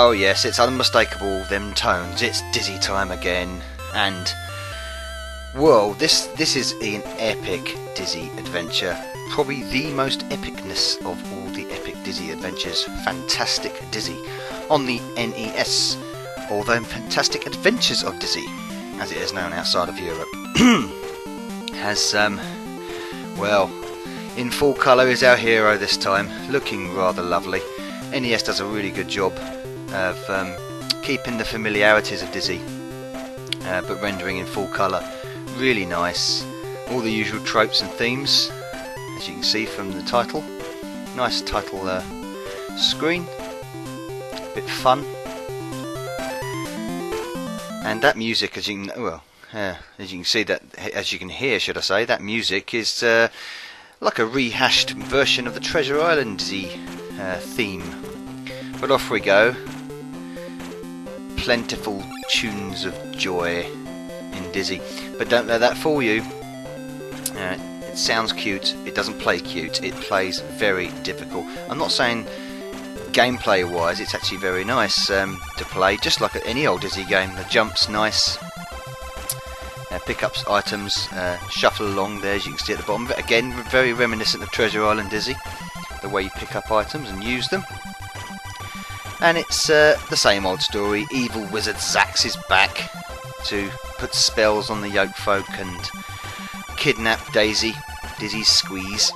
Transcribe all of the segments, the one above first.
Oh yes, it's unmistakable, them tones. It's Dizzy time again, and whoa, this is an epic Dizzy adventure. Probably the most epicness of all the epic Dizzy adventures. Fantastic Dizzy on the NES, or the Fantastic Adventures of Dizzy, as it is known outside of Europe. Has well, in full colour is our hero this time, looking rather lovely. NES does a really good job of keeping the familiarities of Dizzy, but rendering in full colour. Really nice. All the usual tropes and themes, as you can see from the title. Nice title screen. A bit fun. And that music, as you can as you can see, as you can hear, should I say, that music is like a rehashed version of the Treasure Island Dizzy theme. But off we go. Plentiful tunes of joy in Dizzy, but don't let that fool you. It sounds cute, it doesn't play cute, it plays very difficult. I'm not saying gameplay wise it's actually very nice to play, just like any old Dizzy game. The jump's nice, pick up items, shuffle along there, as you can see at the bottom. Again, very reminiscent of Treasure Island Dizzy, the way you pick up items and use them. And it's the same old story. Evil wizard Zax is back to put spells on the yoke folk and kidnap Dizzy's squeeze.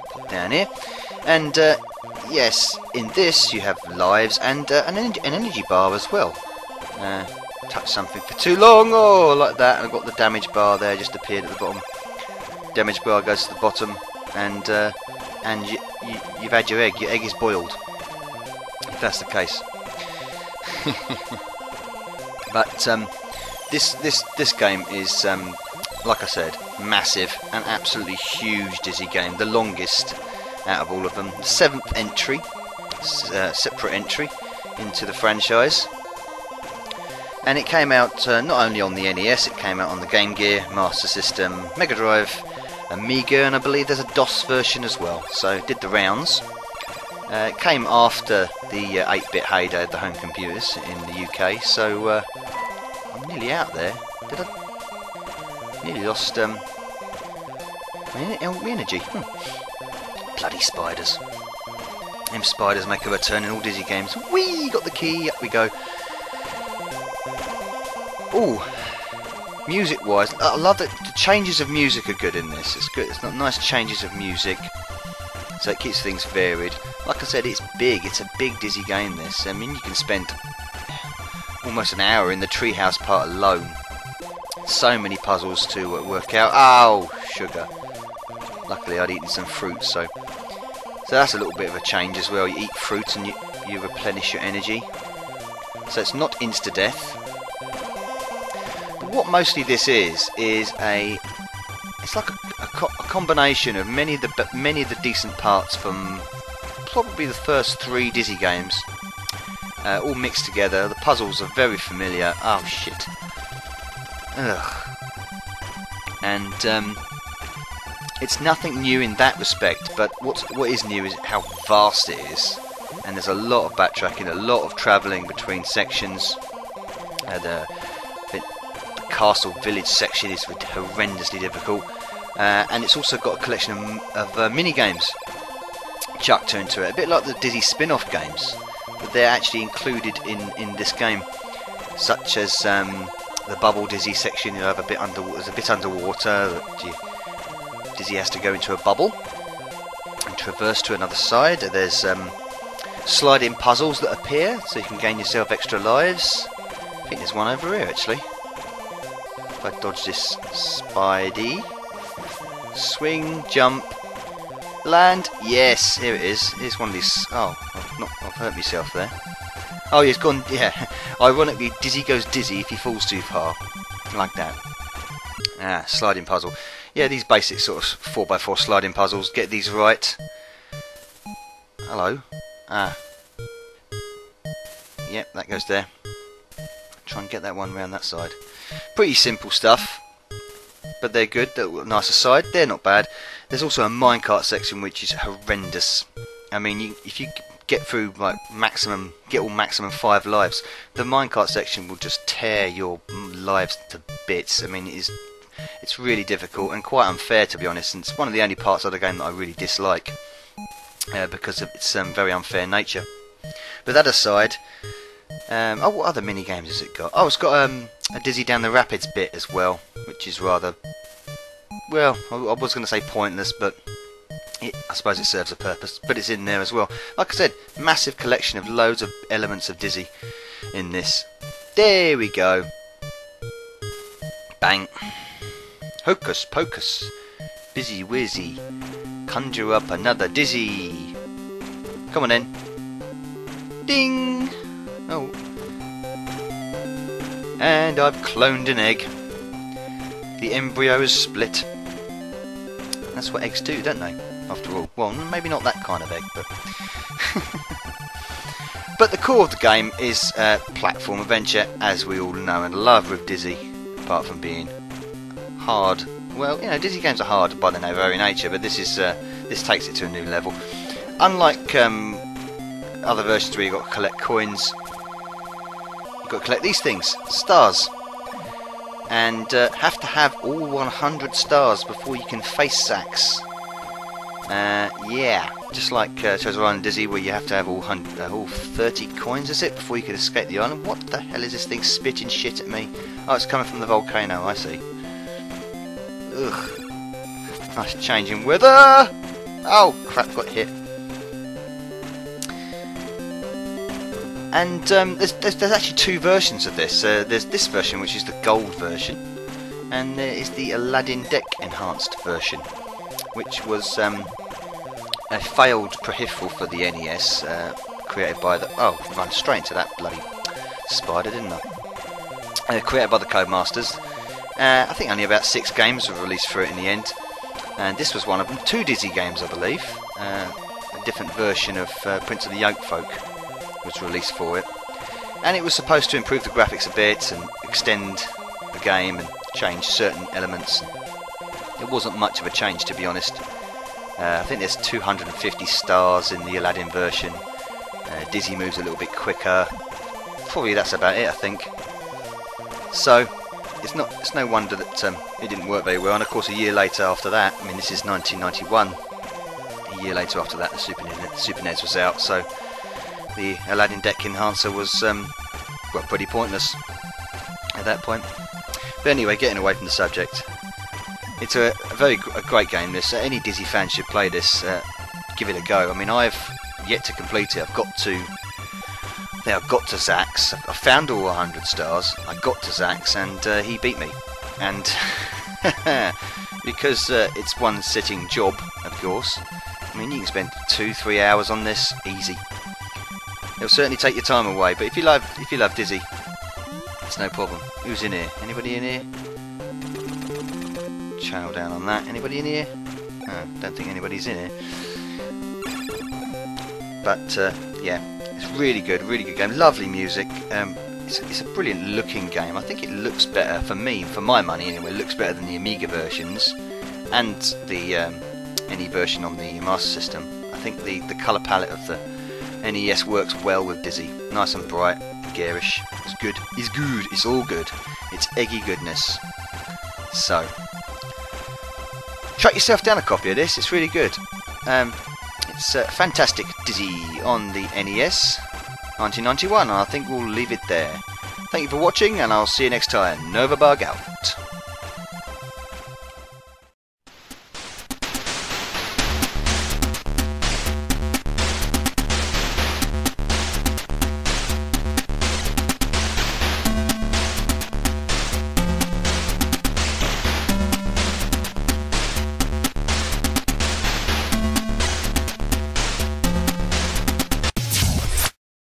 Pop down here, and yes, in this you have lives and an energy bar as well. Touch something for too long, oh, like that, and I've got the damage bar there, just appeared at the bottom. Damage bar goes to the bottom, and you've had your egg. Your egg is boiled, if that's the case. But this game is, like I said, massive, an absolutely huge Dizzy game, the longest out of all of them. 7th entry, separate entry into the franchise, and it came out not only on the NES, it came out on the Game Gear, Master System, Mega Drive, Amiga, and I believe there's a DOS version as well. So it did the rounds. It came after the 8-bit heyday of the home computers in the UK, so I'm nearly out there. Did I? Nearly lost my energy. Bloody spiders. Them spiders make a return in all Dizzy games. Whee! Got the key, up we go. Ooh, music-wise, I love that the changes of music are good in this. It's good. It's not nice changes of music, so it keeps things varied. Like I said, it's big. It's a big Dizzy game, this. I mean, you can spend almost an hour in the treehouse part alone. So many puzzles to work out. Oh, sugar. Luckily, I'd eaten some fruit, so that's a little bit of a change as well. You eat fruit and you replenish your energy. So it's not insta-death. But what mostly this is it's like a combination of many of the decent parts from probably the first 3 Dizzy games, all mixed together. The puzzles are very familiar. Oh shit. Ugh. And it's nothing new in that respect, but what is new is how vast it is, and there's a lot of backtracking, a lot of travelling between sections. The castle village section is horrendously difficult, and it's also got a collection of mini games chucked into it, a bit like the Dizzy spin-off games, but they're actually included in this game, such as the Bubble Dizzy section. You have a bit underwater that Dizzy has to go into a bubble and traverse to another side. There's sliding puzzles that appear, so you can gain yourself extra lives. I think there's one over here actually. If I dodge this Spidey, swing, jump, land. Yes, here it is. Here's one of these. Oh, I've hurt myself there. Oh, he's gone. Yeah. Ironically, Dizzy goes dizzy if he falls too far, like that. Ah, sliding puzzle. Yeah, these basic sort of 4x4 sliding puzzles. Get these right. Hello. Ah. Yep, that goes there. Try and get that one round that side. Pretty simple stuff, but they're good. They're nice aside. They're not bad. There's also a minecart section which is horrendous. I mean, if you get through like get all maximum 5 lives, the minecart section will just tear your lives to bits. I mean, it's really difficult and quite unfair, to be honest, and it's one of the only parts of the game that I really dislike because of its very unfair nature. But that aside, oh, what other mini games has it got? Oh, it's got a Dizzy Down the Rapids bit as well, which is rather, well, I was going to say pointless, but I suppose it serves a purpose, but it's in there as well. Like I said, massive collection of loads of elements of Dizzy in this. There we go. Bang. Hocus pocus. Busy whizzy. Conjure up another Dizzy. Come on then. Ding. Oh. And I've cloned an egg. The embryo is split. That's what eggs do, don't they? After all, well, maybe not that kind of egg, but but the core of the game is platform adventure, as we all know and love with Dizzy. Apart from being hard, well, you know, Dizzy games are hard by their very nature, but this takes it to a new level. Unlike other versions where you've got to collect coins, you've got to collect these things, stars, and have to have all 100 stars before you can face Zax. Yeah, just like Treasure Island Dizzy, where you have to have all 30 coins, is it, before you can escape the island. What the hell is this thing spitting shit at me? Oh, it's coming from the volcano, I see. Ugh. Nice change in weather! Oh, crap, got hit. And there's actually 2 versions of this. There's this version, which is the gold version, and there is the Aladdin Enhanced version, which was a failed peripheral for the NES, created by the... Oh, run straight into that bloody spider, didn't I? Created by the Codemasters. I think only about 6 games were released for it in the end, and this was one of them. 2 Dizzy games, I believe. A different version of Prince of the Yoke Folk was released for it, and it was supposed to improve the graphics a bit and extend the game and change certain elements. It wasn't much of a change, to be honest. I think there's 250 stars in the Aladdin version. Dizzy moves a little bit quicker. Probably that's about it, I think. So it's no wonder that it didn't work very well. And of course, a year later after that, I mean, this is 1991. A year later after that, the Super NES was out. So the Aladdin Enhancer was well, pretty pointless at that point. But anyway, getting away from the subject. It's a great game. This any Dizzy fan should play this. Give it a go. I mean, I've yet to complete it. I've got to Zax. I found all 100 stars. I got to Zax, and he beat me. And because it's one sitting job, of course. I mean, you can spend 2-3 hours on this easy. It'll certainly take your time away. But if you love Dizzy, it's no problem. Who's in here? Anybody in here? Channel down on that. Anybody in here? Don't think anybody's in here. But yeah, it's really good game. Lovely music. It's a brilliant looking game. I think it looks better for me, for my money anyway. It looks better than the Amiga versions and the NE version on the Master System. I think the colour palette of the NES works well with Dizzy. Nice and bright, garish. It's good. It's good. It's all good. It's eggy goodness. So, track yourself down a copy of this. It's really good. It's fantastic Dizzy on the NES, 1991. And I think we'll leave it there. Thank you for watching, and I'll see you next time. Nova Bug out.